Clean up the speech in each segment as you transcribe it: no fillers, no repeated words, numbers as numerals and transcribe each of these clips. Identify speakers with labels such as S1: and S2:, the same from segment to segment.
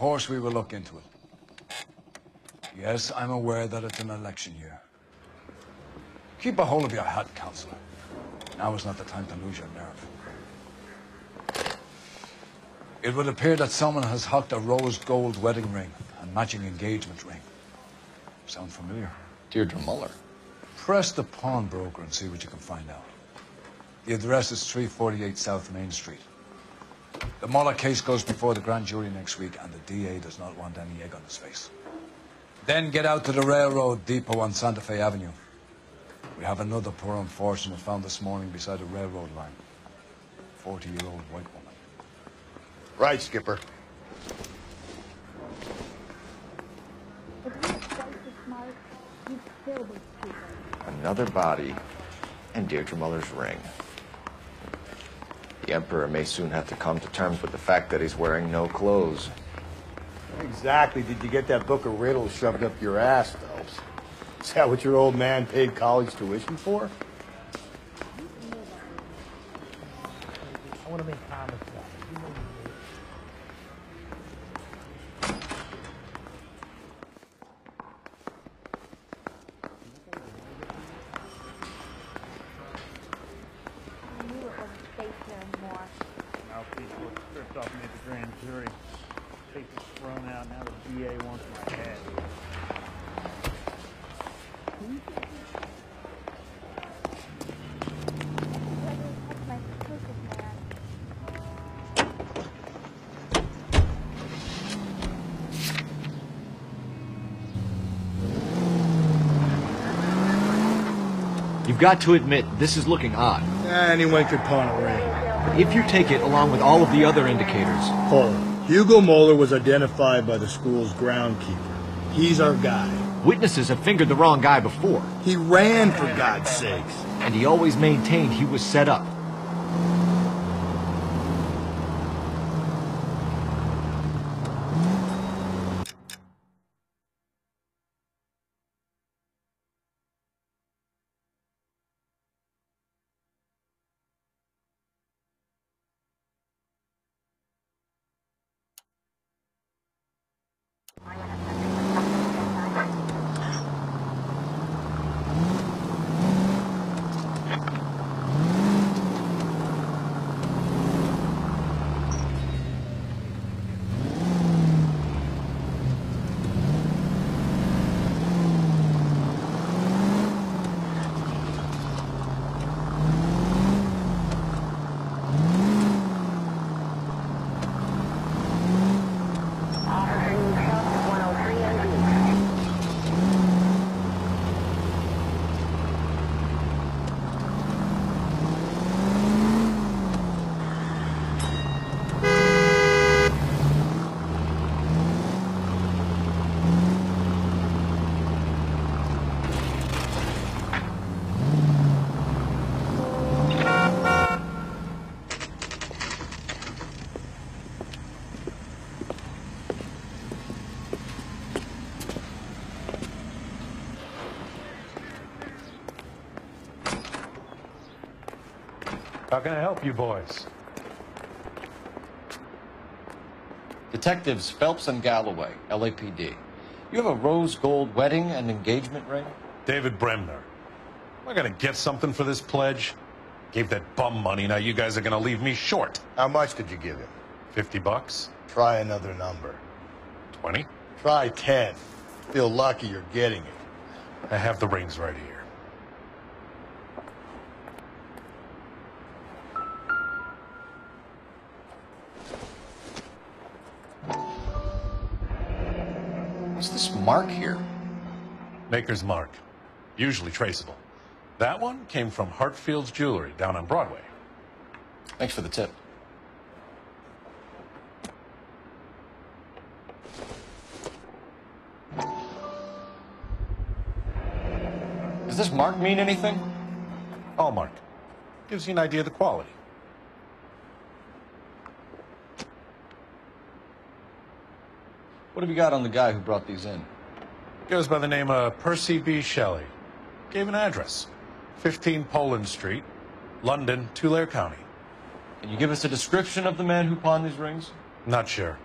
S1: course we will look into it. Yes, I'm aware that it's an election year. Keep a hold of your hat, Counselor. Now is not the time to lose your nerve. It would appear that someone has hocked a rose gold wedding ring and matching engagement ring. Sound familiar?
S2: Deirdre Muller.
S1: Press the pawnbroker and see what you can find out. The address is 348 South Main Street. The Muller case goes before the grand jury next week, and the DA does not want any egg on his face. Then get out to the railroad depot on Santa Fe Avenue. We have another poor unfortunate found this morning beside a railroad line. 40-year-old white woman.
S3: Right, Skipper.
S2: Another body and Deirdre Muller's ring. The Emperor may soon have to come to terms with the fact that he's wearing no clothes.
S3: Exactly did you get that book of riddles shoved up your ass, Phelps? Is that what your old man paid college tuition for?
S4: I want to make comments about it.
S5: Off me at the grand jury. Case is thrown out. Now the DA wants my head.
S6: You've got to admit, this is looking odd.
S3: Anyone could pawn a ring.
S6: If you take it along with all of the other indicators...
S3: Hold. Hugo Moeller was identified by the school's groundkeeper. He's our guy.
S6: Witnesses have fingered the wrong guy before.
S3: He ran, for God's sakes.
S6: And he always maintained he was set up.
S7: How can I help you boys?
S2: Detectives Phelps and Galloway, LAPD. You have a rose gold wedding and engagement ring?
S7: David Bremner. Am I gonna get something for this pledge? Gave that bum money, now you guys are gonna leave me short.
S3: How much did you give him?
S7: $50?
S3: Try another number.
S7: 20?
S3: Try 10. Feel lucky you're getting it.
S7: I have the rings right here.
S2: What's this mark here?
S7: Maker's mark. Usually traceable. That one came from Hartfield's Jewelry down on Broadway.
S2: Thanks for the tip. Does this mark mean anything?
S7: Hallmark. Gives you an idea of the quality.
S2: What have you got on the guy who brought these in?
S7: Goes by the name of Percy B. Shelley. Gave an address. 15 Poland Street, London, Tulare County.
S2: Can you give us a description of the man who pawned these rings?
S7: Not sure.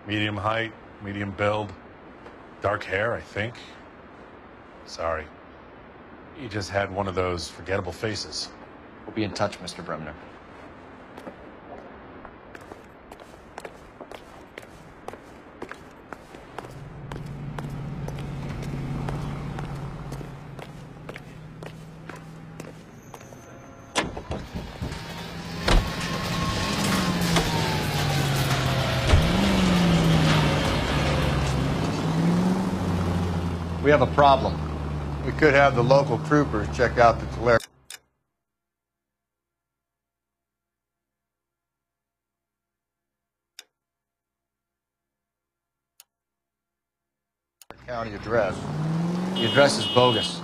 S7: Medium height, medium build, dark hair, I think. Sorry. He just had one of those forgettable faces.
S2: We'll be in touch, Mr. Bremner. We have a problem.
S3: We could have the local troopers check out the Tulare County address.
S2: The address is bogus.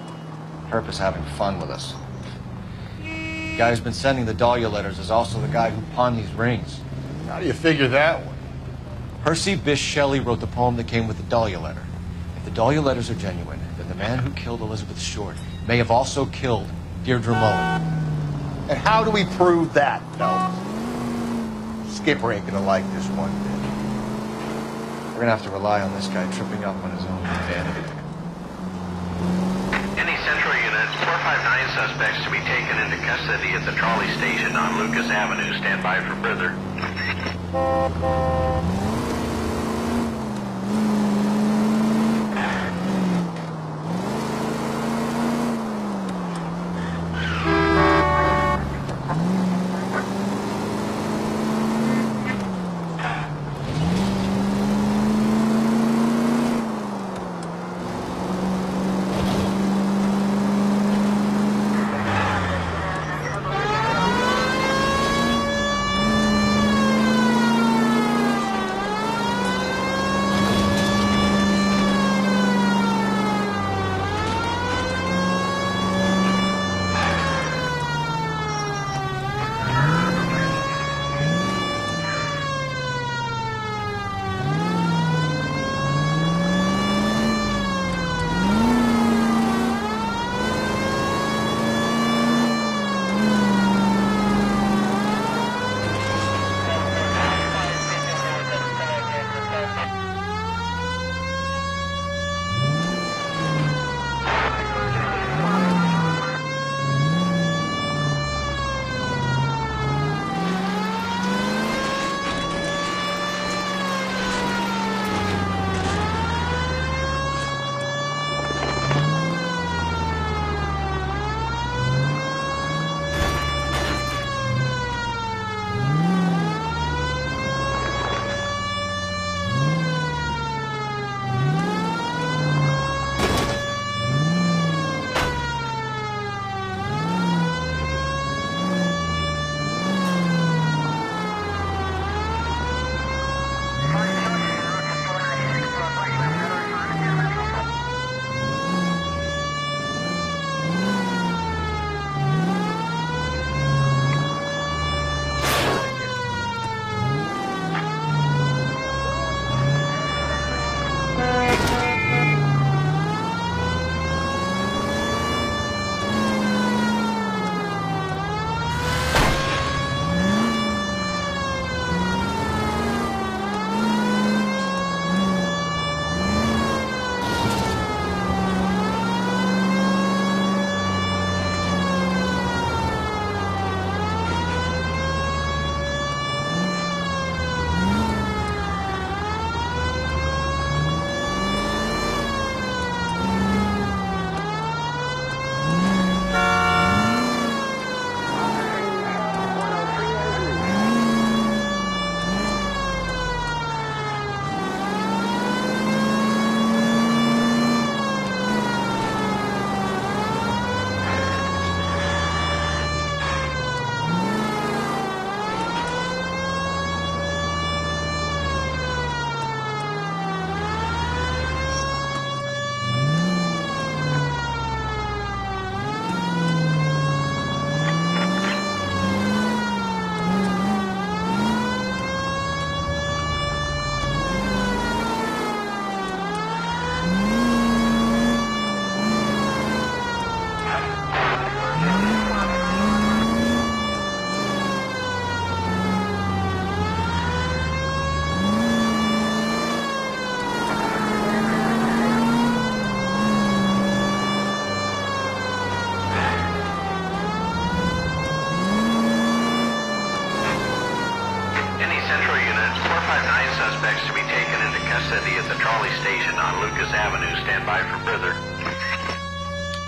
S2: Herp is having fun with us. The guy who's been sending the Dahlia letters is also the guy who pawned these rings.
S3: How do you figure that one?
S2: Percy Bysshe Shelley wrote the poem that came with the Dahlia letter. If the Dahlia letters are genuine, then the man who killed Elizabeth Short may have also killed Deirdre Mullen.
S3: And how do we prove that, Phelps? Skipper ain't gonna like this one bit.
S2: We're gonna have to rely on this guy tripping up on his own vanity.
S8: Any Central units, 459 suspects to be taken into custody at the trolley station on Lucas Avenue. Stand by for further. trolley station on Lucas Avenue. Stand by for further.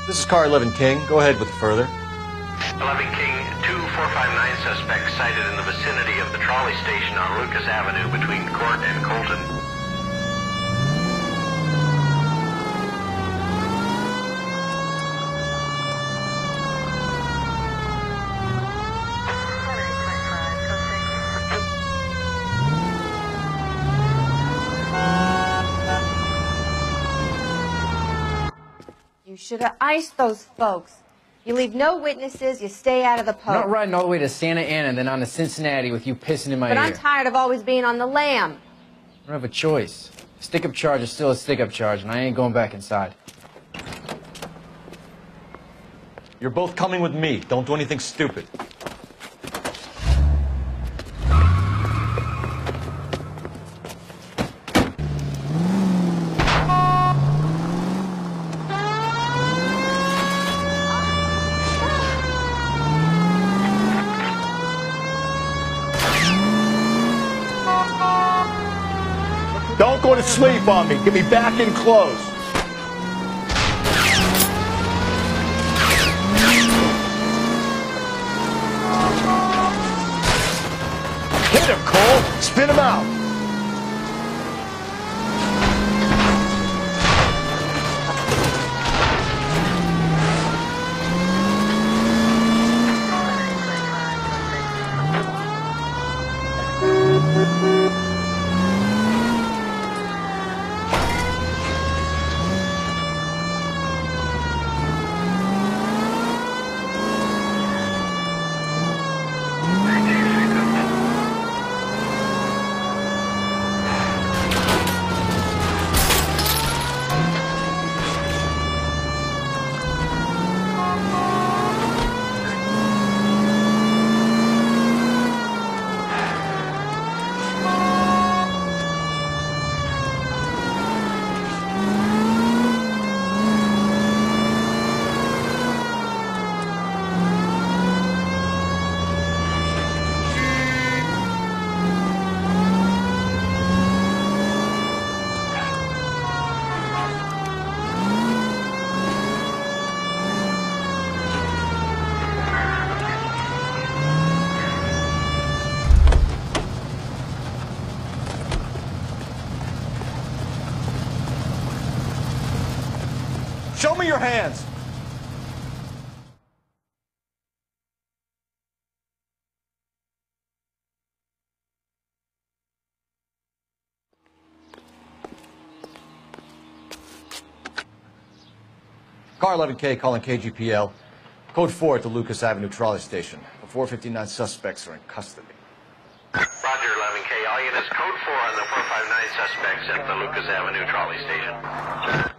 S2: This is car 11 King. Go ahead with further.
S8: 11 King, 2459 suspects sighted in the vicinity of the trolley station on Lucas Avenue between Court and Colton.
S9: You should have iced those folks. You leave no witnesses, you stay out of the
S10: I'm not
S9: poke.
S10: riding all the way to Santa Ana and then on to Cincinnati with you pissing in my
S9: But
S10: ear.
S9: I'm tired of always being on the lam.
S10: I don't have a choice. Stick-up charge is still a stick-up charge, and I ain't going back inside.
S2: You're both coming with me. Don't do anything stupid.
S3: Don't go to sleep on me. Get me back in close. Hit him, Cole. Spin him out.
S2: Show me your hands. Car 11K calling KGPL. Code 4 at the Lucas Avenue trolley station. The 459 suspects are in custody.
S8: Roger, 11K. All units, code 4 on the 459 suspects at the Lucas Avenue trolley station.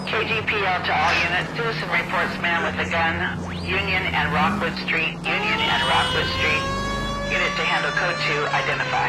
S11: KGPL to all units. Citizen reports man with a gun. Union and Rockwood Street. Union and Rockwood Street. Unit to handle code 2. Identify.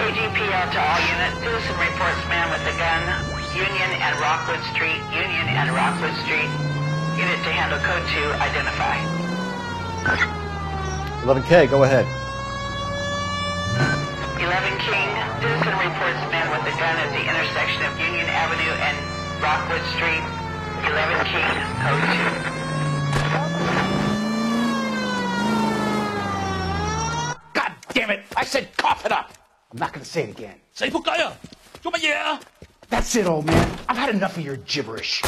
S11: KGPL to all units. Citizen reports man with a gun. Union and Rockwood Street. Union and Rockwood Street. Unit to handle code 2. Identify.
S2: 11K, go ahead.
S11: 11 King. Citizen reports man with a gun at the intersection of Union Avenue and Rockwood Street. 11 King. Code 2.
S4: God damn it! I said cough it up! I'm not gonna say it again. That's it, old man. I've had enough of your gibberish.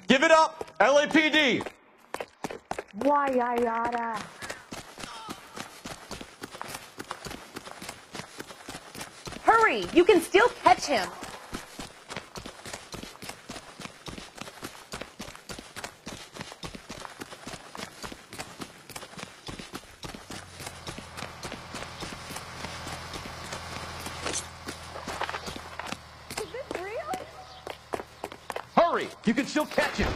S2: Give it up, LAPD!
S9: Why, yada? Hurry! You can still catch him.
S2: Hurry! You can still catch him!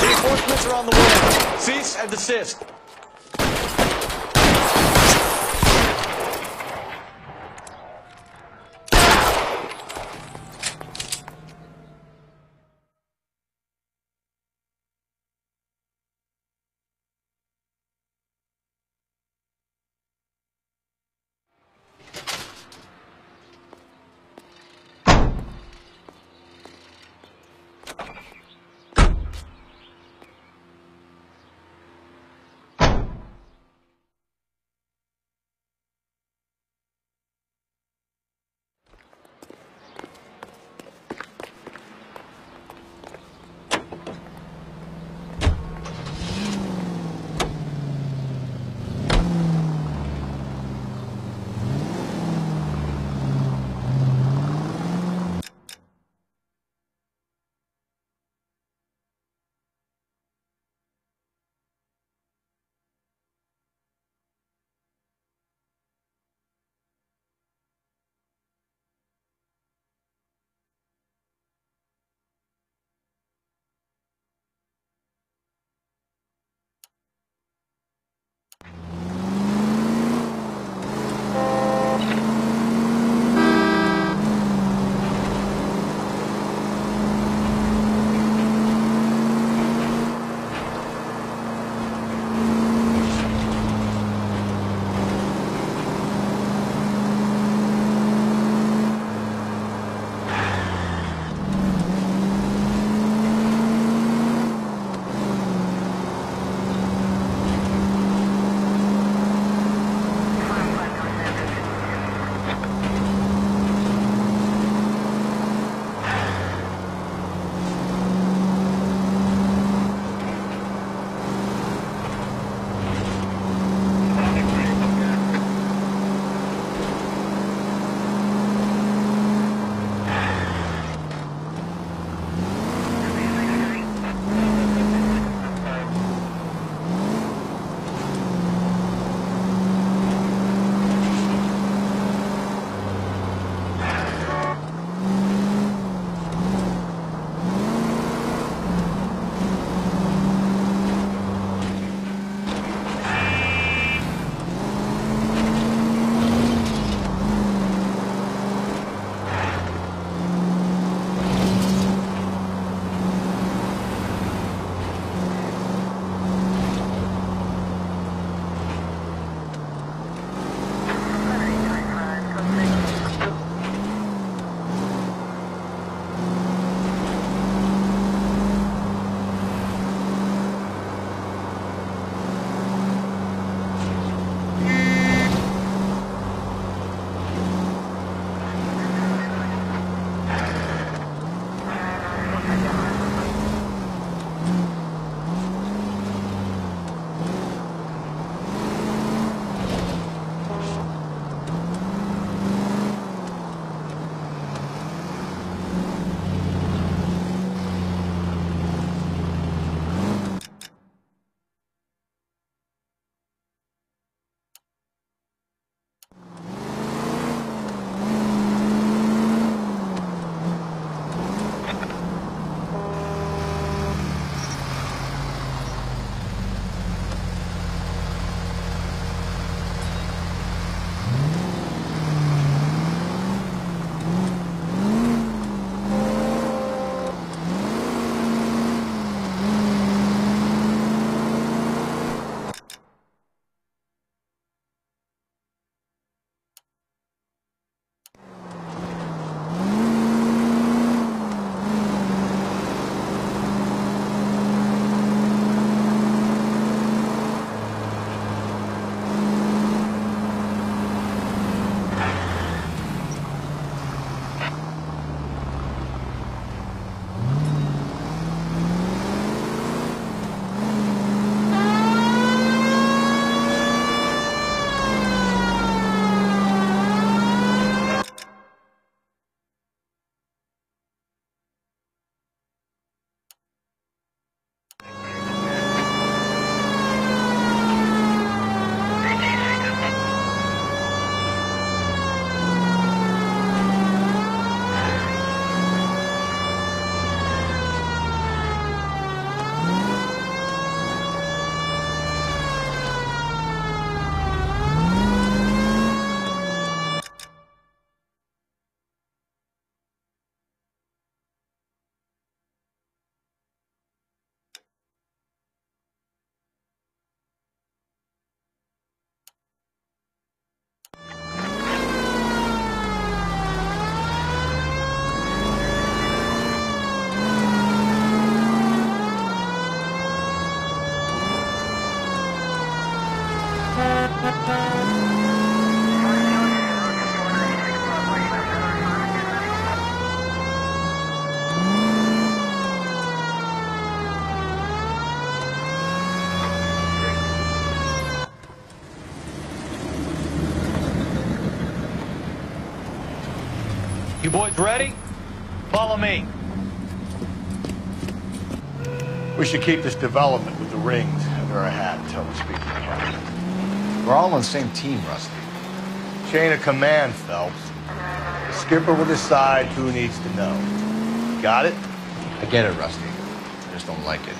S2: Reinforcements are on the way. Cease and desist.
S6: You boys ready? Follow me.
S3: We should keep this development with the rings under our hat until we speak to the captain.
S2: We're all on the same team, Rusty.
S3: Chain of command, Phelps. The skipper will decide who needs to know. Got it?
S2: I get it, Rusty. I just don't like it.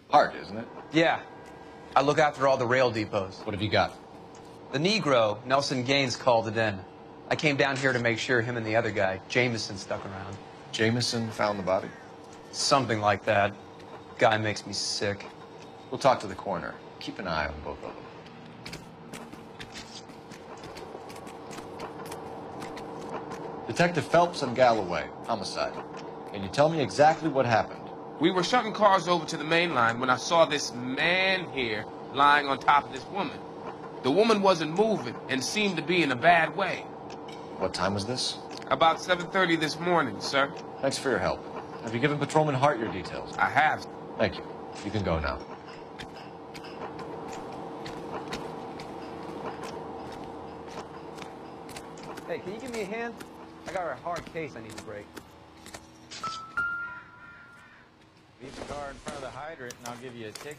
S2: Hard, isn't it?
S12: Yeah. I look after all the rail depots.
S2: What have you got?
S12: The Negro, Nelson Gaines, called it in. I came down here to make sure him and the other guy, Jameson, stuck around.
S2: Jameson found the body?
S12: Something like that. Guy makes me sick.
S2: We'll talk to the coroner. Keep an eye on both of them. Detective Phelps and Galloway, homicide. Can you tell me exactly what happened?
S13: We were shucking cars over to the main line when I saw this man here lying on top of this woman. The woman wasn't moving and seemed to be in a bad way.
S2: What time was this?
S13: About 7:30 this morning, sir.
S2: Thanks for your help. Have you given Patrolman Hart your details?
S13: I have.
S2: Thank you. You can go now.
S12: Hey, can you give me a hand? I got a hard case I need to break.
S10: Leave the car in front of the hydrant and I'll give you a ticket.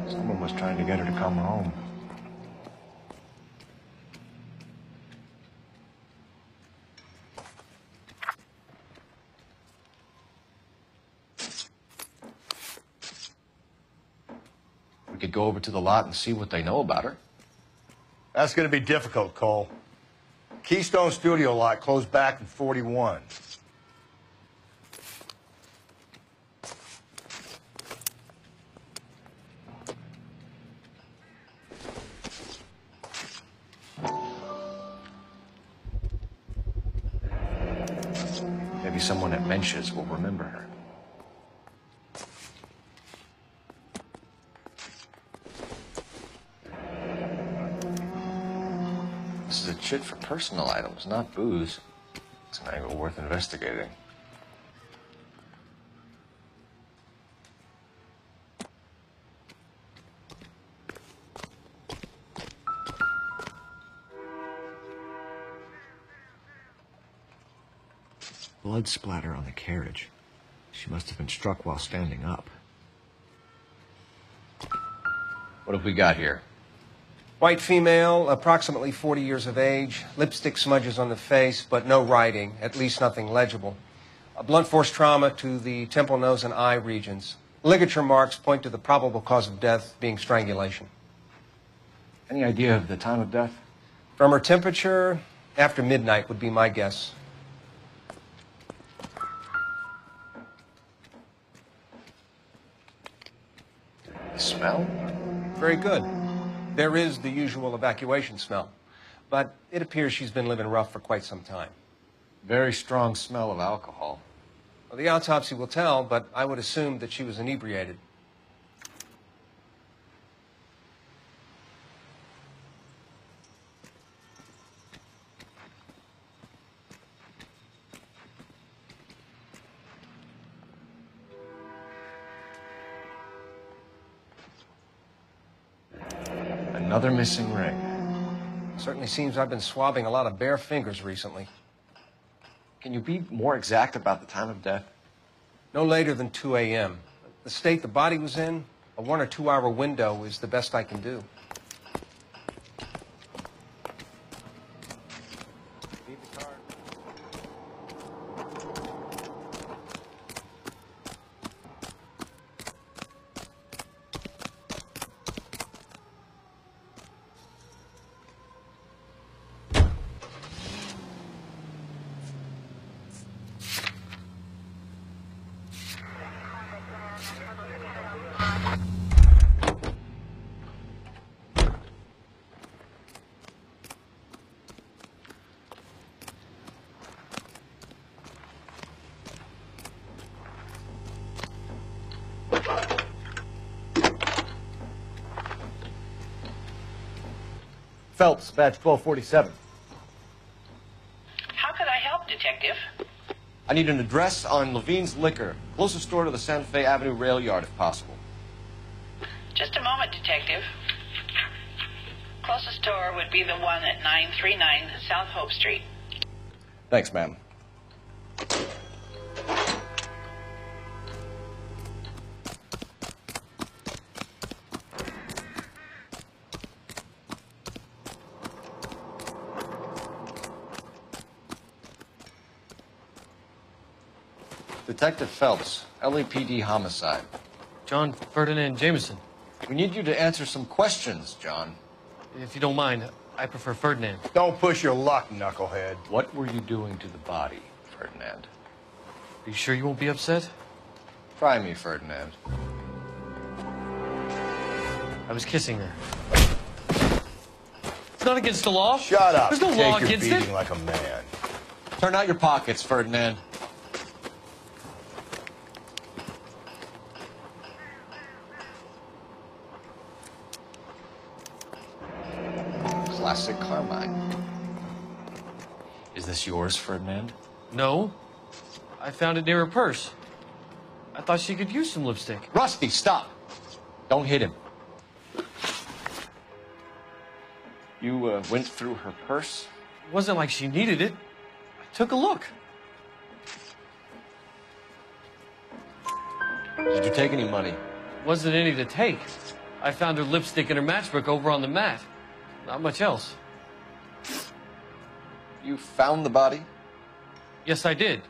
S2: Someone was trying to get her to come home. We could go over to the lot and see what they know about her.
S3: That's going to be difficult, Cole. Keystone Studio lot closed back in 41.
S2: Maybe someone at Mensch's will remember her. This is a chit for personal items, not booze. It's an angle worth investigating. Blood splatter on the carriage. She must have been struck while standing up. What have we got here?
S14: White female, approximately 40 years of age, lipstick smudges on the face, but no writing, at least nothing legible. A blunt force trauma to the temple, nose, and eye regions. Ligature marks point to the probable cause of death being strangulation.
S2: Any idea of the time of death?
S14: From her temperature, after midnight would be my guess.
S2: The smell?
S14: Very good. There is the usual evacuation smell, but it appears she's been living rough for quite some time.
S2: Very strong smell of alcohol.
S14: Well, the autopsy will tell, but I would assume that she was inebriated.
S2: Another missing ring.
S14: Certainly seems I've been swabbing a lot of bare fingers recently.
S2: Can you be more exact about the time of death?
S14: No later than 2 a.m. The state the body was in, a 1 or 2 hour window is the best I can do.
S2: Phelps, badge 1247.
S11: How could I help, Detective?
S2: I need an address on Levine's Liquor, closest store to the Santa Fe Avenue rail yard, if possible.
S11: Just a moment, Detective. Closest store would be the one at 939 South Hope Street.
S2: Thanks, ma'am. Detective Phelps, LAPD homicide.
S15: John Ferdinand Jameson.
S2: We need you to answer some questions, John.
S15: If you don't mind, I prefer Ferdinand.
S3: Don't push your luck, knucklehead.
S2: What were you doing to the body, Ferdinand?
S15: Are you sure you won't be upset?
S2: Try me, Ferdinand.
S15: I was kissing her. It's not against the law.
S3: Shut up.
S15: There's no
S3: Take
S15: law
S3: your
S15: against
S3: beating
S15: it.
S3: like a man.
S2: Turn out your pockets, Ferdinand. Classic Carmine. Is this yours, Ferdinand?
S15: No. I found it near her purse. I thought she could use some lipstick.
S2: Rusty, stop. Don't hit him. You went through her purse?
S15: It wasn't like she needed it. I took a look.
S2: Did you take any money?
S15: Wasn't any to take. I found her lipstick and her matchbook over on the mat. Not much else.
S2: You found the body?
S15: Yes, I did.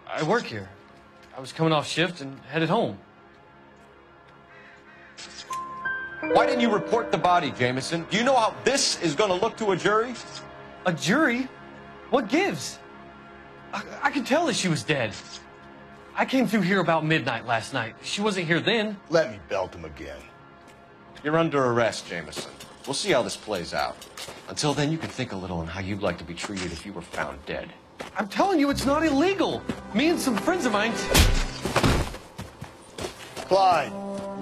S15: I work here. I was coming off shift and headed home.
S2: Why didn't you report the body, Jameson? Do you know how this is going to look to a jury?
S15: A jury? What gives? I could tell that she was dead. I came through here about midnight last night. She wasn't here then.
S3: Let me belt him again.
S2: You're under arrest, Jameson. We'll see how this plays out. Until then, you can think a little on how you'd like to be treated if you were found dead.
S15: I'm telling you, it's not illegal. Me and some friends of mine...
S3: Clyde,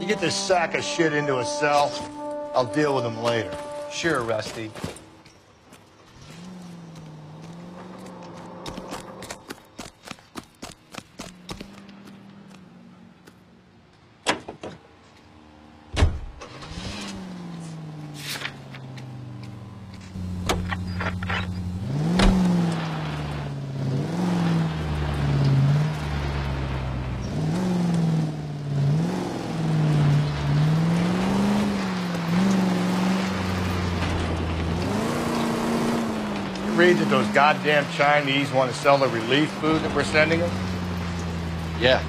S3: you get this sack of shit into a cell. I'll deal with him later.
S12: Sure, Rusty.
S3: Read that those goddamn Chinese want to sell the relief food that we're sending them?
S2: Yeah,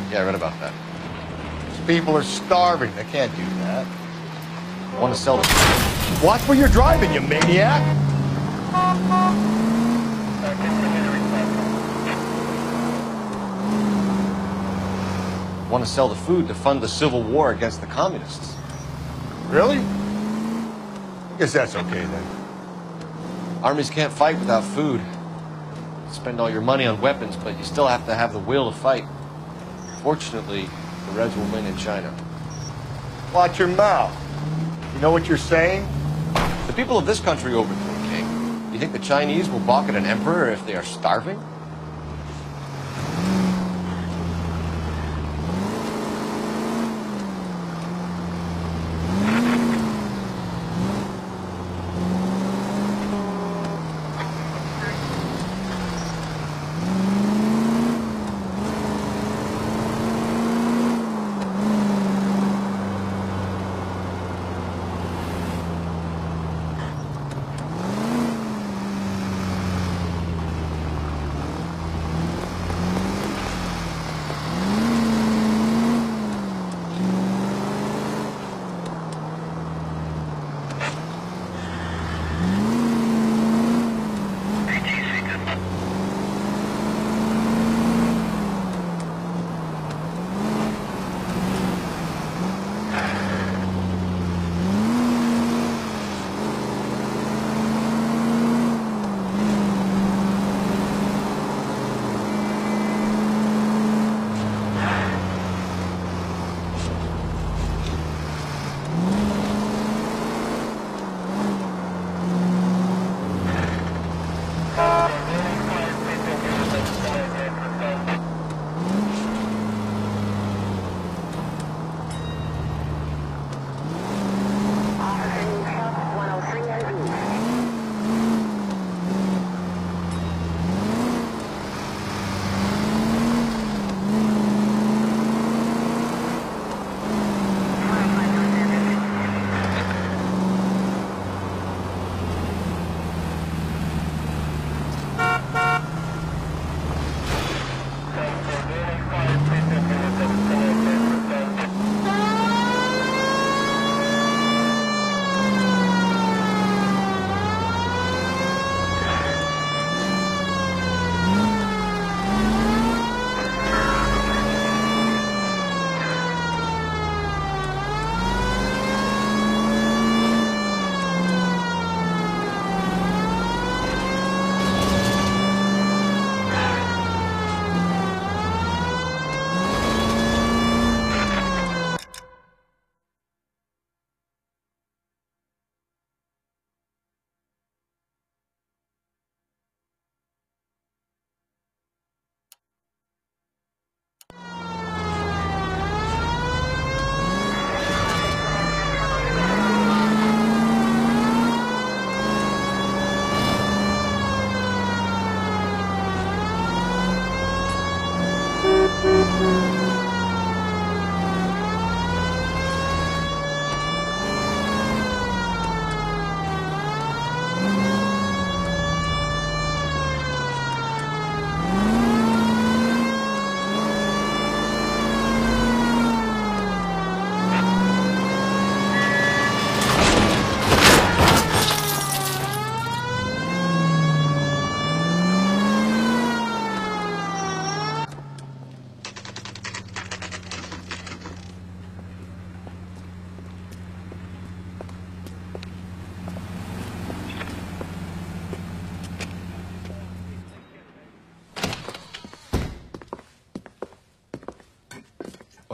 S2: I read about that.
S3: These people are starving. They can't do that.
S2: Want to sell the...
S3: Watch where you're driving, you maniac!
S2: Want to sell the food to fund the civil war against the communists.
S3: Really? I guess that's okay then.
S2: Armies can't fight without food. Spend all your money on weapons, but you still have to have the will to fight. Fortunately, the Reds will win in China.
S3: Watch your mouth. You know what you're saying?
S2: The people of this country overthrew a king. You think the Chinese will balk at an emperor if they are starving?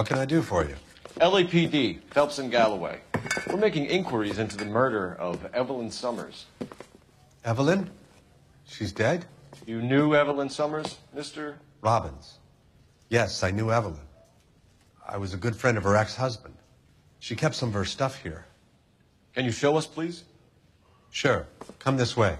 S16: What can I do for you?
S2: LAPD, Phelps and Galloway. We're making inquiries into the murder of Evelyn Summers.
S16: Evelyn? She's dead?
S2: You knew Evelyn Summers, Mr.
S16: Robbins. Yes, I knew Evelyn. I was a good friend of her ex-husband. She kept some of her stuff here.
S2: Can you show us, please?
S16: Sure. Come this way.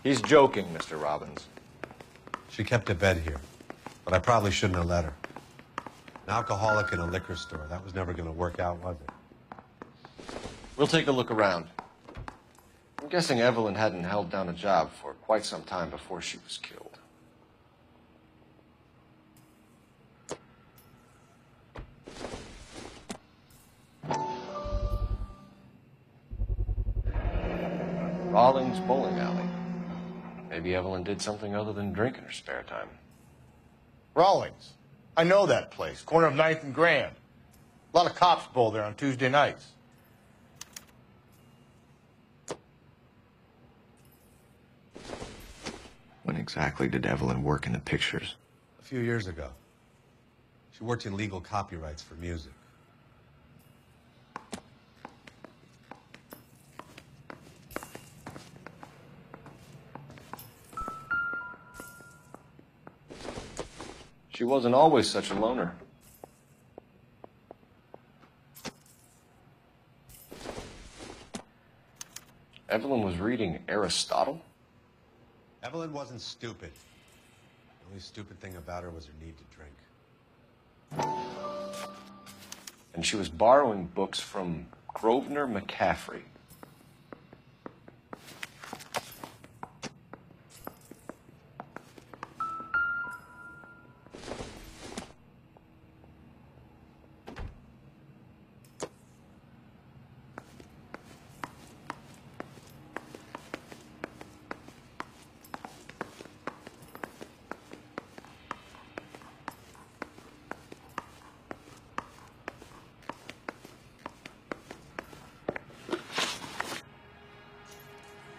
S2: He's joking, Mr. Robbins.
S16: She kept a bed here, but I probably shouldn't have let her. An alcoholic in a liquor store. That was never going to work out, was it?
S2: We'll take a look around. I'm guessing Evelyn hadn't held down a job for quite some time before she was killed. Rawlings Bowling Alley. Maybe Evelyn did something other than drink in her spare time.
S3: Rawlings. I know that place. Corner of 9th and Grand. A lot of cops bowl there on Tuesday nights.
S2: When exactly did Evelyn work in the pictures?
S16: A few years ago. She worked in legal copyrights for music.
S2: She wasn't always such a loner. Evelyn was reading Aristotle?
S16: Evelyn wasn't stupid. The only stupid thing about her was her need to drink.
S2: And she was borrowing books from Grosvenor McCaffrey.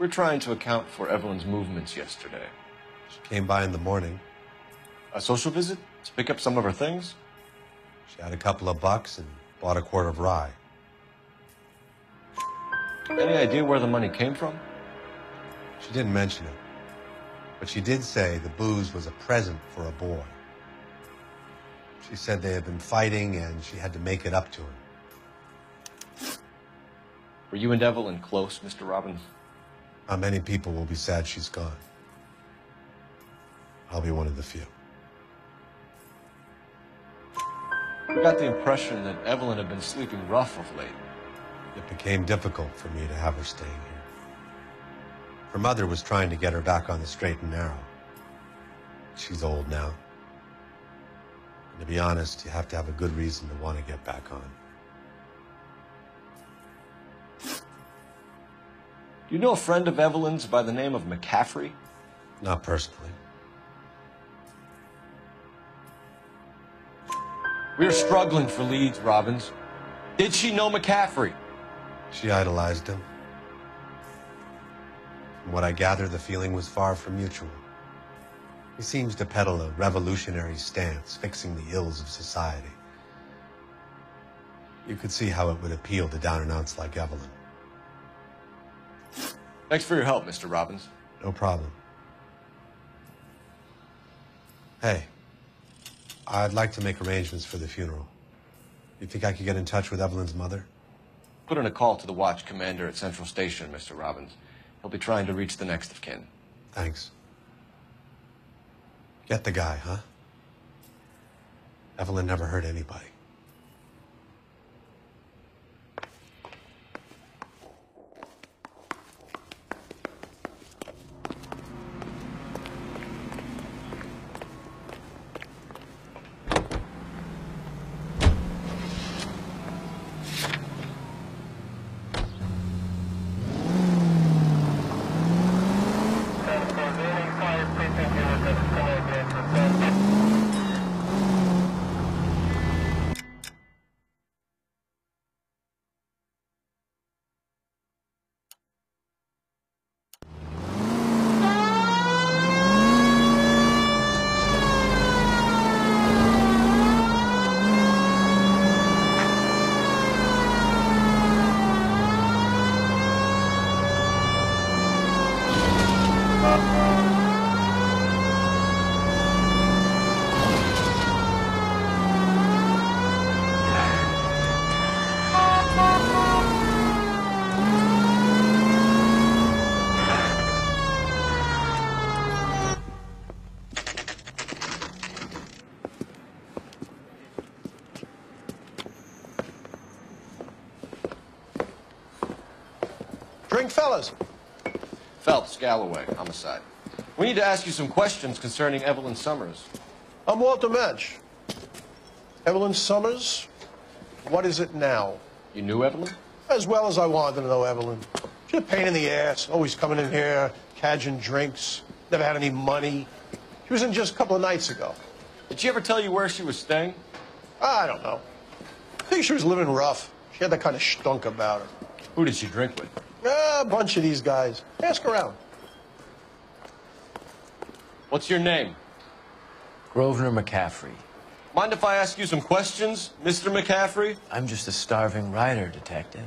S2: We're trying to account for Evelyn's movements yesterday.
S16: She came by in the morning.
S2: A social visit? To pick up some of her things?
S16: She had a couple of bucks and bought a quart of rye.
S2: Any idea where the money came from?
S16: She didn't mention it, but she did say the booze was a present for a boy. She said they had been fighting and she had to make it up to him.
S2: Were you and Evelyn close, Mr. Robbins?
S16: How many people will be sad she's gone? I'll be one of the few.
S2: We got the impression that Evelyn had been sleeping rough of late.
S16: It became difficult for me to have her staying here. Her mother was trying to get her back on the straight and narrow. She's old now. And to be honest, you have to have a good reason to want to get back on.
S2: Do you know a friend of Evelyn's by the name of McCaffrey?
S16: Not personally.
S2: We are struggling for leads, Robbins. Did she know McCaffrey?
S16: She idolized him. From what I gather, the feeling was far from mutual. He seems to peddle a revolutionary stance, fixing the ills of society. You could see how it would appeal to down-and-outs like Evelyn.
S2: Thanks for your help, Mr. Robbins.
S16: No problem. Hey, I'd like to make arrangements for the funeral. You think I could get in touch with Evelyn's mother?
S2: Put in a call to the watch commander at Central Station, Mr. Robbins. He'll be trying to reach the next of kin.
S16: Thanks. Get the guy, huh? Evelyn never hurt anybody.
S17: Drink, fellas.
S2: Phelps, Galloway, homicide. We need to ask you some questions concerning Evelyn Summers.
S17: I'm Walter Mensch. Evelyn Summers, what is it now?
S2: You knew Evelyn?
S17: As well as I wanted to know Evelyn. She's a pain in the ass, always coming in here, cadging drinks, never had any money. She was in just a couple of nights ago.
S2: Did she ever tell you where she was staying?
S17: I don't know. I think she was living rough. She had that kind of stunk about her.
S2: Who did she drink with?
S17: A bunch of these guys. Ask around.
S2: What's your name?
S18: Grosvenor McCaffrey.
S2: Mind if I ask you some questions, Mr. McCaffrey?
S18: I'm just a starving writer, detective.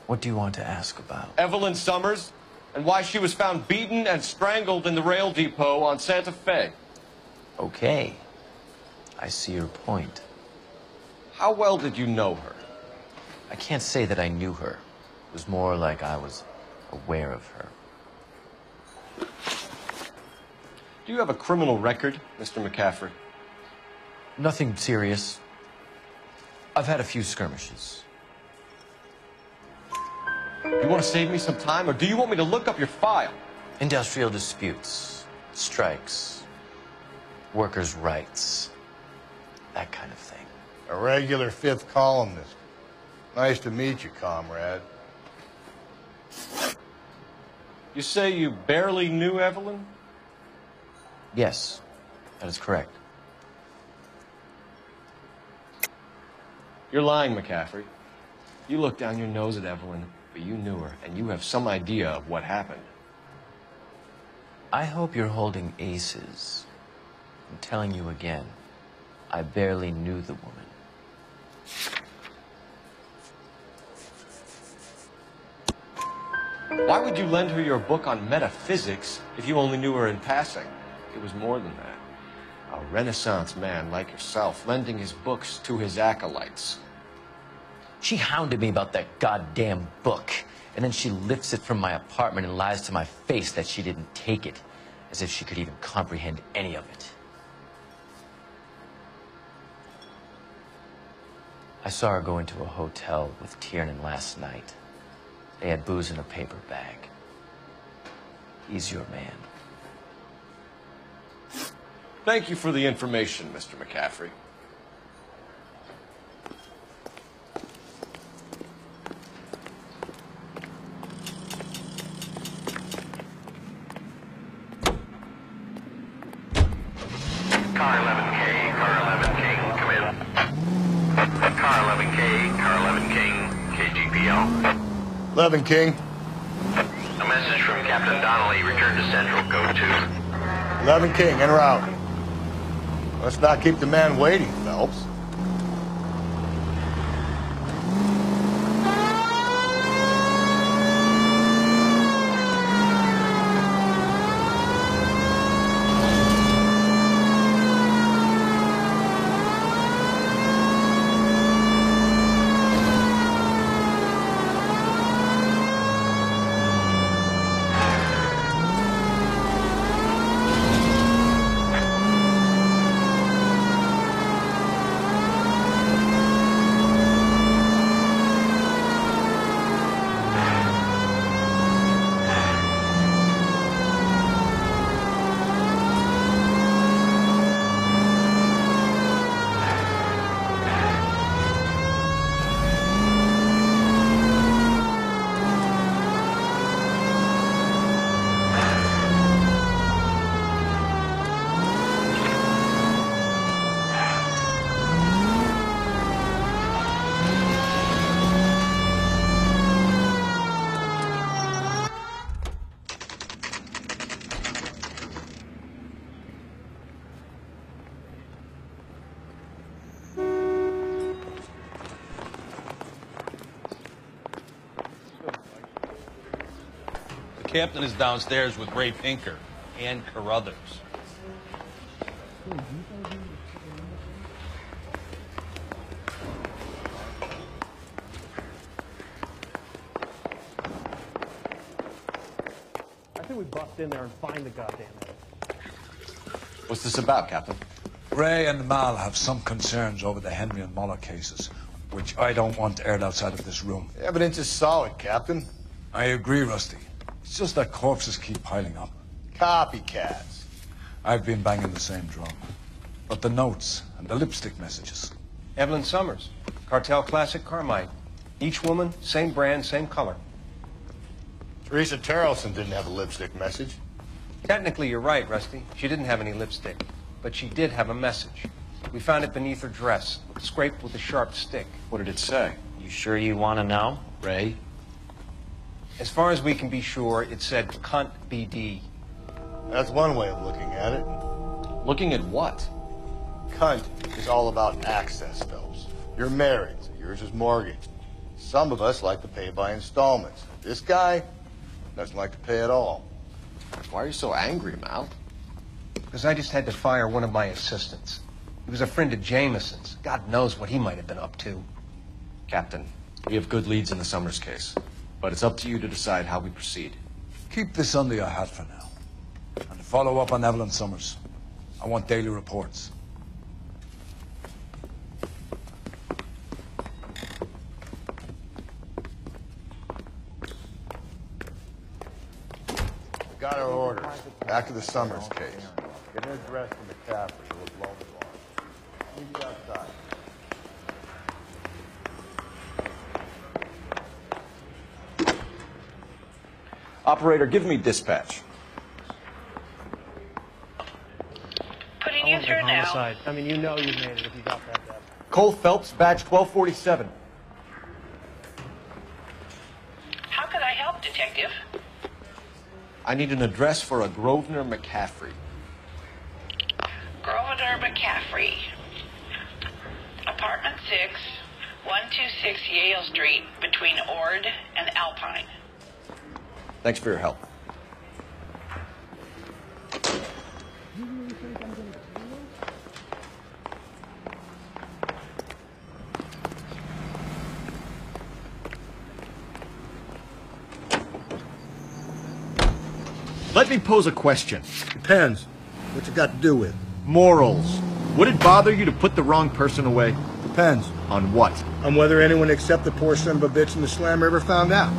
S18: What do you want to ask about?
S2: Evelyn Summers, and why she was found beaten and strangled in the rail depot on Santa Fe.
S18: Okay. I see your point.
S2: How well did you know her?
S18: I can't say that I knew her. It was more like I was aware of her.
S2: Do you have a criminal record, Mr. McCaffrey?
S18: Nothing serious. I've had a few skirmishes.
S2: You want to save me some time, or do you want me to look up your file?
S18: Industrial disputes, strikes, workers' rights, that kind of thing.
S3: A regular fifth columnist. Nice to meet you, comrade.
S2: You say you barely knew Evelyn?
S18: Yes, that is correct.
S2: You're lying, McCaffrey. You looked down your nose at Evelyn But you knew her, and you have some idea of what happened.
S18: I hope you're holding aces. I'm telling you again, I barely knew the woman.
S2: Why would you lend her your book on metaphysics if you only knew her in passing? It was more than that. A Renaissance man like yourself lending his books to his acolytes.
S18: She hounded me about that goddamn book, and then she lifts it from my apartment and lies to my face that she didn't take it, as if she could even comprehend any of it. I saw her go into a hotel with Tiernan last night. They had booze in a paper bag. He's your man.
S2: Thank you for the information, Mr. McCaffrey.
S8: Car 11K, Car 11 King, come in. Car 11K, Car 11 King, KGPL.
S3: 11 King.
S8: A message from Captain Donnelly, return to Central, code 2.
S3: 11 King, en route. Let's not keep the man waiting, Phelps.
S19: The captain is downstairs with Ray Pinker and Carruthers.
S5: I think we bust in there and find the goddamn thing.
S2: What's this about, Captain?
S1: Ray and Mal have some concerns over the Henry and Muller cases, which I don't want aired outside of this room.
S3: The evidence is solid, Captain.
S1: I agree, Rusty. It's just that corpses keep piling up.
S3: Copycats.
S1: I've been banging the same drum. But the notes and the lipstick messages.
S14: Evelyn Summers, Cartel Classic Carmine. Each woman, same brand, same color.
S3: Teresa Terrelson didn't have a lipstick message.
S14: Technically, you're right, Rusty. She didn't have any lipstick. But she did have a message. We found it beneath her dress, scraped with a sharp stick.
S2: What did it say?
S18: You sure you want to know?
S2: Ray?
S14: As far as we can be sure, it said cunt BD.
S3: That's one way of looking at it.
S2: Looking at what?
S3: Cunt is all about access, Phelps. You're married, so yours is mortgaged. Some of us like to pay by installments. This guy doesn't like to pay at all.
S2: Why are you so angry, Mal?
S14: Because I just had to fire one of my assistants. He was a friend of Jameson's. God knows what he might have been up to.
S2: Captain, we have good leads in the Summers case, but it's up to you to decide how we proceed.
S1: Keep this under your hat for now. And to follow up on Evelyn Summers, I want daily reports.
S3: Got our orders. Back to the Summers case. Get an address from McCaffrey. We'll blow the bar. Meet you outside.
S2: Operator, give me dispatch.
S11: Putting you through now.
S5: Homicide. I mean, you know you made it if you got that.
S2: Cole Phelps, badge 1247. I need an address for a Grosvenor McCaffrey.
S11: Grosvenor McCaffrey. Apartment 6, 126 Yale Street, between Ord and Alpine.
S2: Thanks for your help.
S6: Let me pose a question.
S17: Depends. What's it got to do with?
S6: Morals. Would it bother you to put the wrong person away?
S17: Depends.
S6: On what?
S17: On whether anyone except the poor son of a bitch in the slammer ever found out.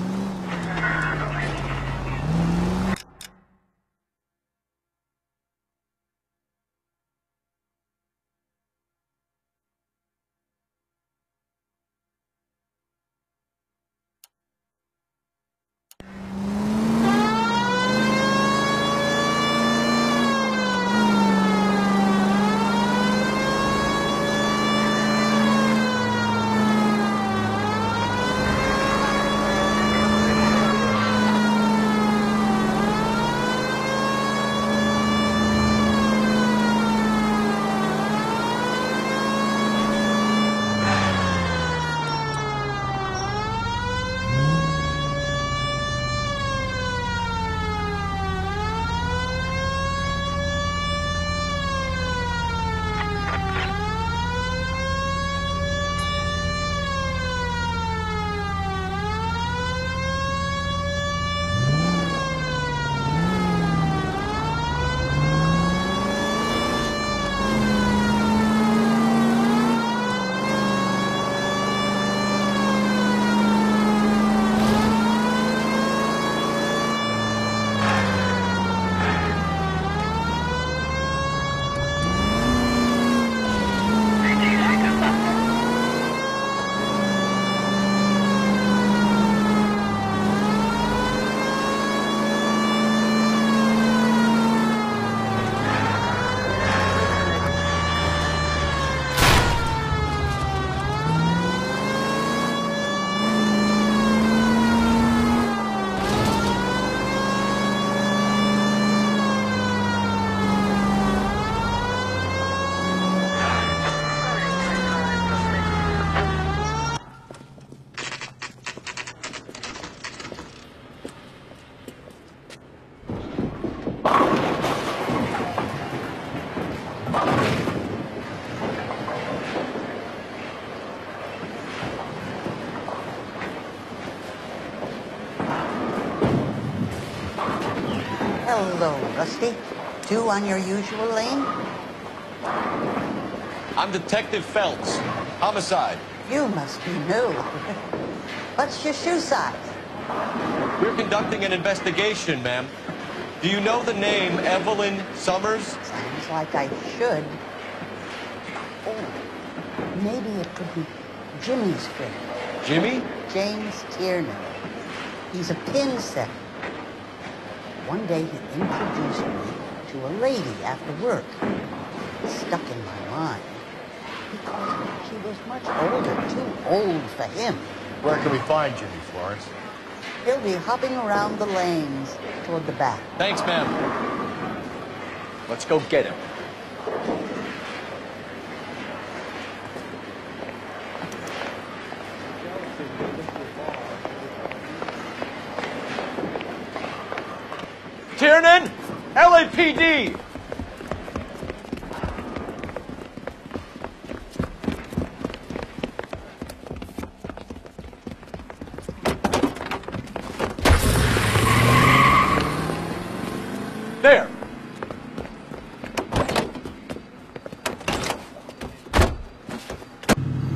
S20: Hello, Rusty. Two on your usual lane?
S2: I'm Detective Phelps. Homicide.
S20: You must be new. What's your shoe size?
S2: We're conducting an investigation, ma'am. Do you know the name Evelyn Summers?
S20: Sounds like I should. Oh, maybe it could be Jimmy's friend.
S2: Jimmy?
S20: James Tiernan. He's a pin setter. One day he introduced me to a lady after work. It stuck in my mind. Because she was much older, too old for him.
S3: Where can we find Jimmy, Florence?
S20: He'll be hopping around the lanes toward the back.
S2: Thanks, ma'am. Let's go get him. Tiernan! LAPD! There!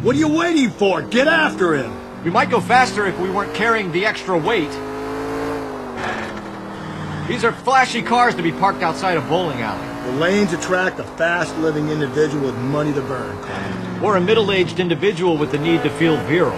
S17: What are you waiting for? Get after him!
S6: We might go faster if we weren't carrying the extra weight. These are flashy cars to be parked outside a bowling alley.
S17: The lanes attract a fast-living individual with money to burn, Clint.
S6: Or a middle-aged individual with the need to feel virile.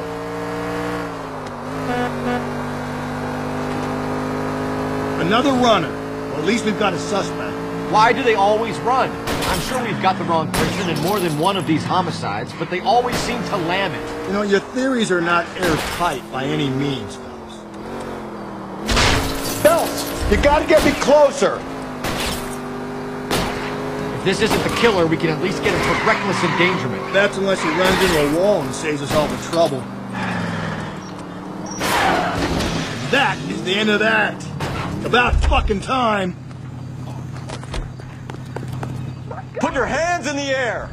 S17: Another runner. Well, at least we've got a suspect.
S6: Why do they always run? I'm sure we've got the wrong person in more than one of these homicides, but they always seem to lam it.
S17: You know, your theories are not airtight by any means, fellas.
S6: Phelps!
S3: You gotta get me closer!
S6: If this isn't the killer, we can at least get him for reckless endangerment.
S17: That's unless he runs into a wall and saves us all the trouble. That is the end of that. About fucking time.
S2: Put your hands in the air!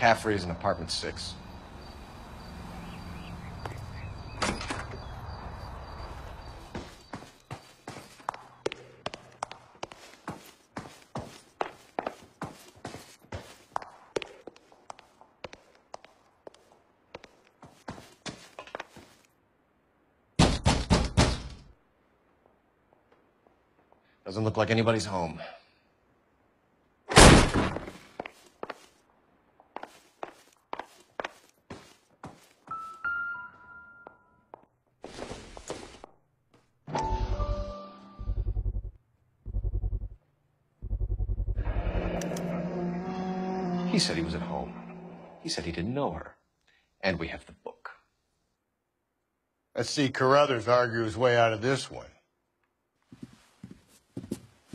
S2: McCaffrey is in apartment 6. Doesn't look like anybody's home. He said he was at home. He said he didn't know her. And we have the book.
S3: Let's see Carruthers argue his way out of this one.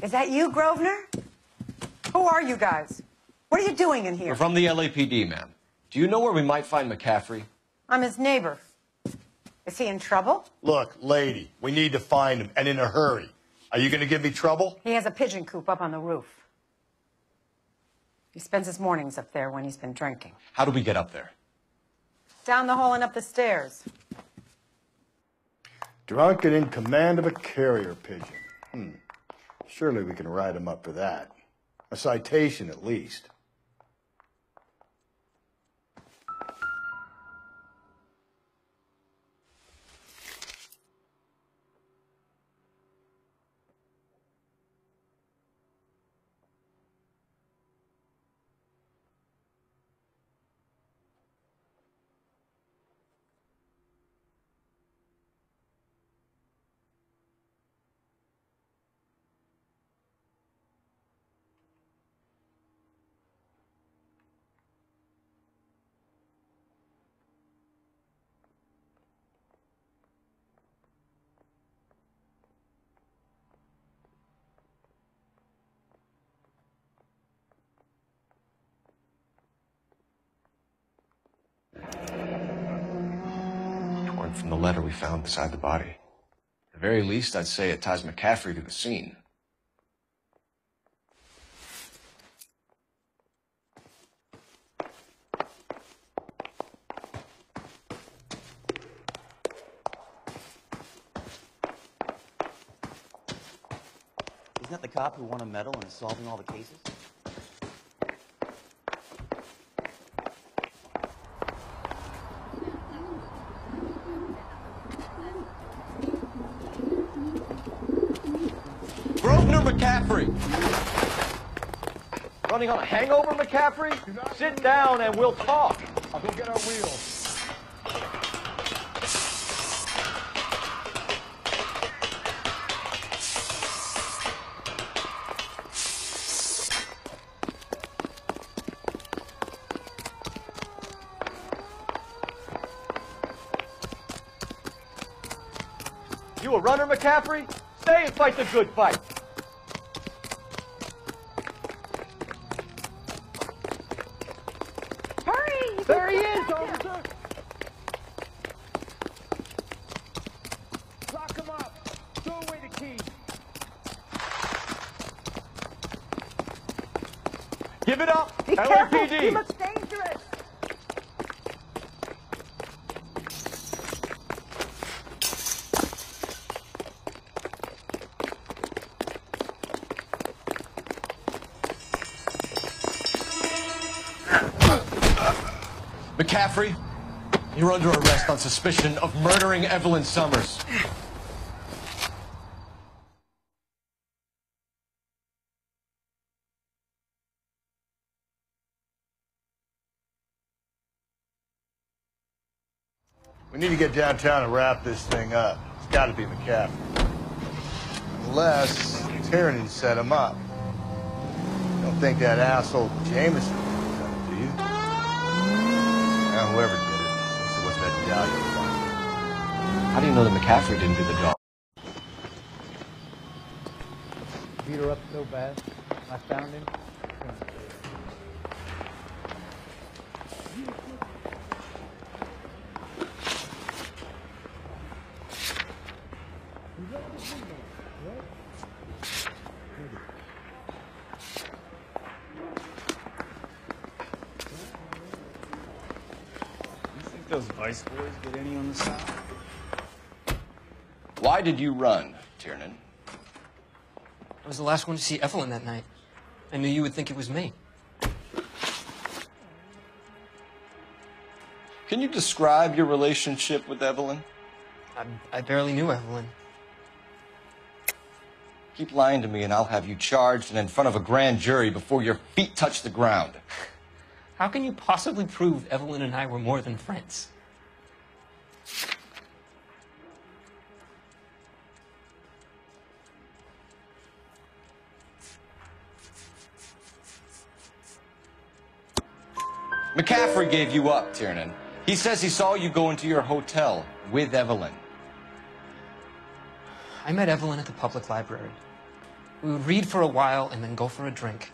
S21: Is that you, Grosvenor? Who are you guys? What are you doing in here?
S2: We're from the LAPD, ma'am. Do you know where we might find McCaffrey?
S21: I'm his neighbor. Is he in trouble?
S3: Look, lady, we need to find him, and in a hurry. Are you going to give me trouble?
S21: He has a pigeon coop up on the roof. He spends his mornings up there when he's been drinking.
S2: How do we get up there?
S21: Down the hall and up the stairs.
S3: Drunk and in command of a carrier pigeon. Surely we can write him up for that. A citation, at least.
S2: from the letter we found beside the body. At the very least, I'd say it ties McCaffrey to the scene.
S7: Isn't that the cop who won a medal and is solving all the cases?
S6: Grosvenor McCaffrey! Running on a hangover, McCaffrey? Sit down and we'll talk.
S17: I'll go get our wheels.
S6: You a runner, McCaffrey? Stay and fight the good fight.
S21: Hurry!
S6: There he is, officer!
S17: Lock him up. Throw away the key.
S6: Give it up!
S21: Be careful!
S6: LAPD!
S21: He looks dangerous!
S6: McCaffrey, you're under arrest on suspicion of murdering Evelyn Summers.
S3: We need to get downtown and wrap this thing up. It's got to be McCaffrey. Unless Tiernan set him up. Don't think that asshole Jameson done it, do you? Now, whoever did it, it wasn't that medallion.
S2: How do you know that McCaffrey didn't do the job?
S5: Beat her up so bad. I found him. Those Vice boys get any on the side?
S2: Why did you run, Tiernan?
S15: I was the last one to see Evelyn that night. I knew you would think it was me.
S2: Can you describe your relationship with Evelyn?
S15: I barely knew Evelyn.
S2: Keep lying to me and I'll have you charged and in front of a grand jury before your feet touch the ground.
S15: How can you possibly prove Evelyn and I were more than friends?
S2: McCaffrey gave you up, Tiernan. He says he saw you go into your hotel with Evelyn.
S15: I met Evelyn at the public library. We would read for a while and then go for a drink.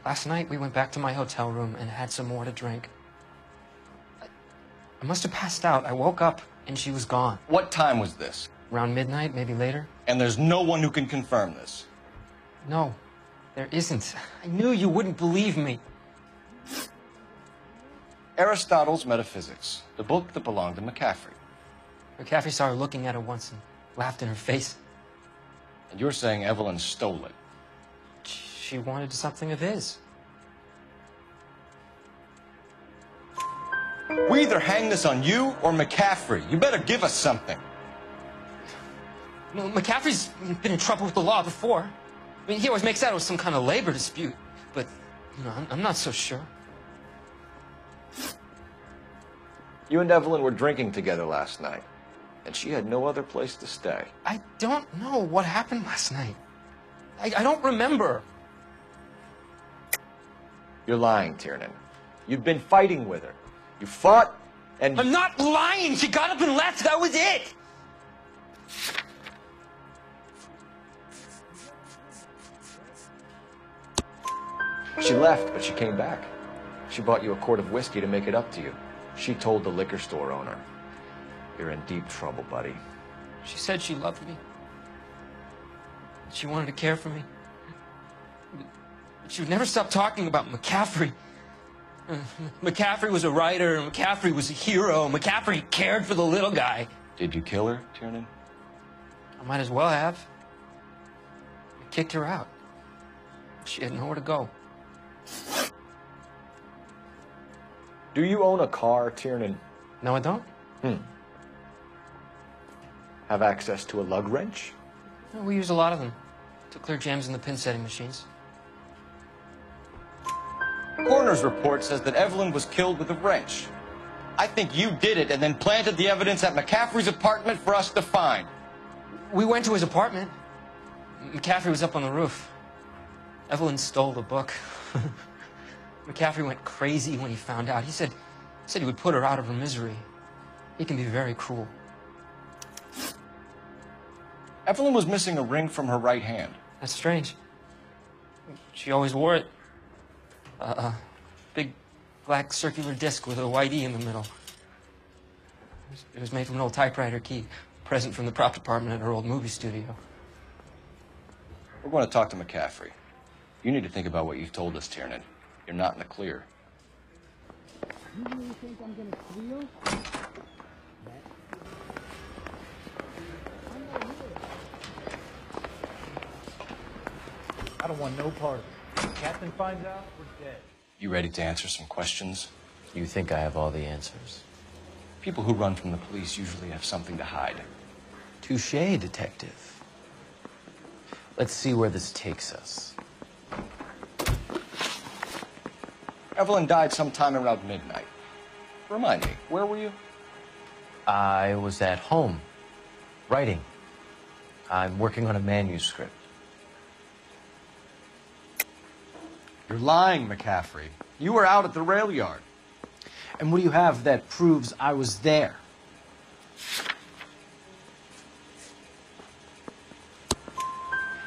S15: Last night, we went back to my hotel room and had some more to drink. I must have passed out. I woke up and she was gone.
S2: What time was this?
S15: Around midnight, maybe later.
S2: And there's no one who can confirm this?
S15: No, there isn't. I knew you wouldn't believe me.
S2: Aristotle's Metaphysics, the book that belonged to McCaffrey.
S15: McCaffrey saw her looking at it once and laughed in her face.
S2: And you're saying Evelyn stole it?
S15: She wanted something of his.
S2: We either hang this on you or McCaffrey. You better give us something.
S15: No, McCaffrey's been in trouble with the law before. I mean, he always makes out it was some kind of labor dispute. But, you know, I'm not so sure.
S2: You and Evelyn were drinking together last night, and she had no other place to stay.
S15: I don't know what happened last night. I don't remember.
S2: You're lying, Tiernan. You've been fighting with her. You fought, and...
S15: I'm not lying! She got up and left! That was it!
S2: She left, but she came back. She bought you a quart of whiskey to make it up to you. She told the liquor store owner. You're in deep trouble, buddy.
S15: She said she loved me. She wanted to care for me. But she would never stop talking about McCaffrey. McCaffrey was a writer, and McCaffrey was a hero. McCaffrey cared for the little guy.
S2: Did you kill her, Tiernan?
S15: I might as well have. I kicked her out. She had nowhere to go.
S2: Do you own a car, Tiernan?
S15: No, I don't.
S2: Have access to a lug wrench?
S15: No, we use a lot of them to clear jams in the pin setting machines.
S2: Coroner's report says that Evelyn was killed with a wrench. I think you did it and then planted the evidence at McCaffrey's apartment for us to find.
S15: We went to his apartment. McCaffrey was up on the roof. Evelyn stole the book. McCaffrey went crazy when he found out. He said he would put her out of her misery. He can be very cruel.
S2: Evelyn was missing a ring from her right hand.
S15: That's strange. She always wore it. Big black circular disc with a white E in the middle. It was made from an old typewriter key, a present from the prop department at her old movie studio.
S2: We're going to talk to McCaffrey. You need to think about what you've told us, Tiernan. You're not in the clear.
S5: You really think I'm gonna squeal? I don't want no part of it. If the captain finds out, we're dead.
S2: You ready to answer some questions?
S18: You think I have all the answers?
S2: People who run from the police usually have something to hide.
S18: Touché, detective. Let's see where this takes us.
S2: Evelyn died sometime around midnight. Remind me, where were you?
S18: I was at home, writing. I'm working on a manuscript.
S2: You're lying, McCaffrey. You were out at the rail yard.
S10: And what do you have that proves I was there?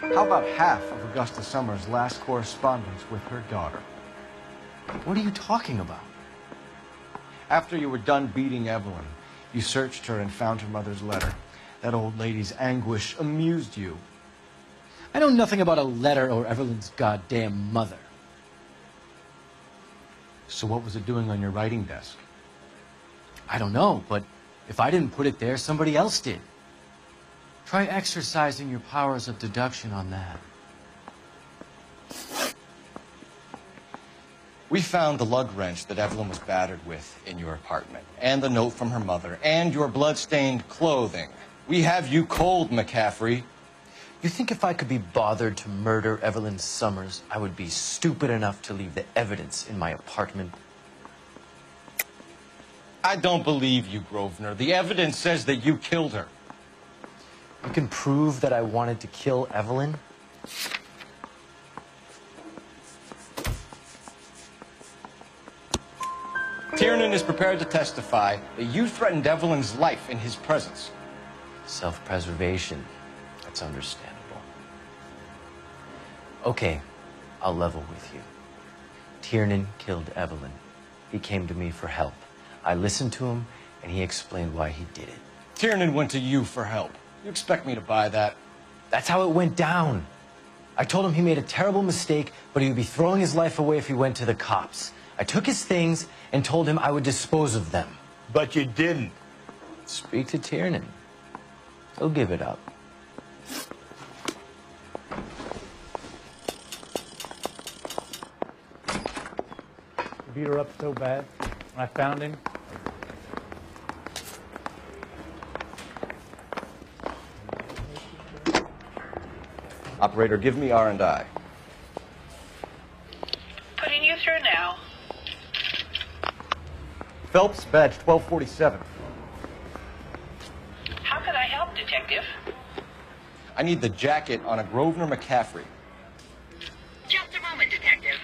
S2: How about half of Augusta Summers' last correspondence with her daughter?
S10: What are you talking about?
S2: After you were done beating Evelyn, you searched her and found her mother's letter. That old lady's anguish amused you.
S10: I know nothing about a letter or Evelyn's goddamn mother.
S2: So what was it doing on your writing desk?
S10: I don't know, but if I didn't put it there, somebody else did. Try exercising your powers of deduction on that.
S2: We found the lug wrench that Evelyn was battered with in your apartment, and the note from her mother, and your blood-stained clothing. We have you cold, McCaffrey.
S18: You think if I could be bothered to murder Evelyn Summers, I would be stupid enough to leave the evidence in my apartment?
S2: I don't believe you, Grosvenor. The evidence says that you killed her.
S18: You can prove that I wanted to kill Evelyn?
S2: Tiernan is prepared to testify that you threatened Evelyn's life in his presence.
S18: Self-preservation. That's understandable. Okay, I'll level with you. Tiernan killed Evelyn. He came to me for help. I listened to him, and he explained why he did it.
S2: Tiernan went to you for help. You expect me to buy that?
S18: That's how it went down. I told him he made a terrible mistake, but he would be throwing his life away if he went to the cops. I took his things and told him I would dispose of them.
S3: But you didn't.
S18: Speak to Tiernan. He'll give it up.
S5: You beat her up so bad when I found him.
S2: Operator, give me R&I.
S11: Putting you through now.
S2: Phelps, badge 1247.
S11: How can I help, Detective?
S2: I need the jacket on a Grosvenor McCaffrey.
S11: Just a moment, Detective.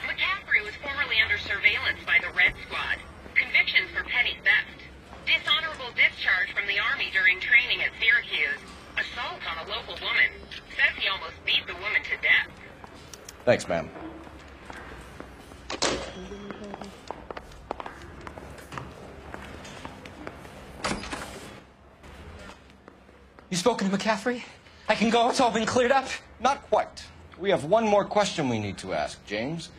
S11: McCaffrey was formerly under surveillance by the Red Squad. Convictions for petty theft. Dishonorable discharge from the Army during training at Syracuse. Assault on a local woman. Says he almost beat the woman to death.
S2: Thanks, ma'am.
S15: You spoken to McCaffrey? I can go? It's all been cleared up?
S2: Not quite. We have one more question we need to ask, James.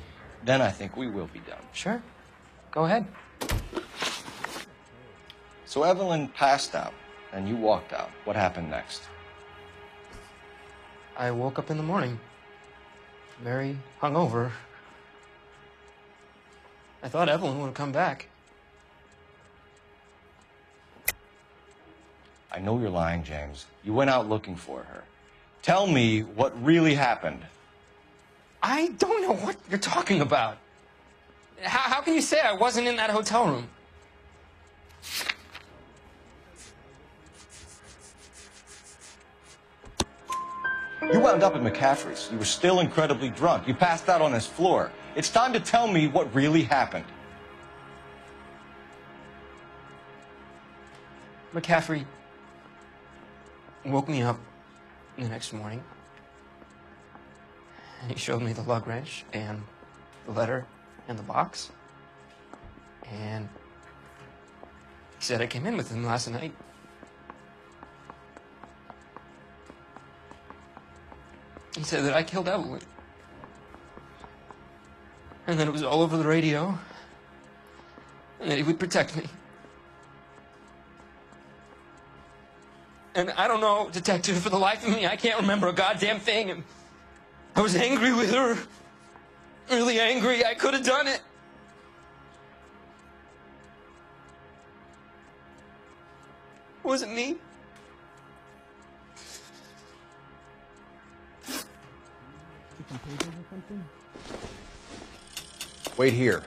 S2: Then I think we will be done.
S15: Sure. Go ahead.
S2: So Evelyn passed out, and you walked out. What happened next?
S15: I woke up in the morning, very hungover. I thought Evelyn would have come back.
S2: I know you're lying, James. You went out looking for her. Tell me what really happened.
S15: I don't know what you're talking about. How can you say I wasn't in that hotel room?
S2: You wound up at McCaffrey's. You were still incredibly drunk. You passed out on his floor. It's time to tell me what really happened.
S15: McCaffrey woke me up the next morning, and he showed me the lug wrench and the letter and the box, and he said I came in with him last night. He said that I killed Evelyn, and that it was all over the radio, and that he would protect me. And I don't know, Detective, for the life of me, I can't remember a goddamn thing. And I was angry with her. Really angry. I could have done it. Was it me?
S14: Wait here.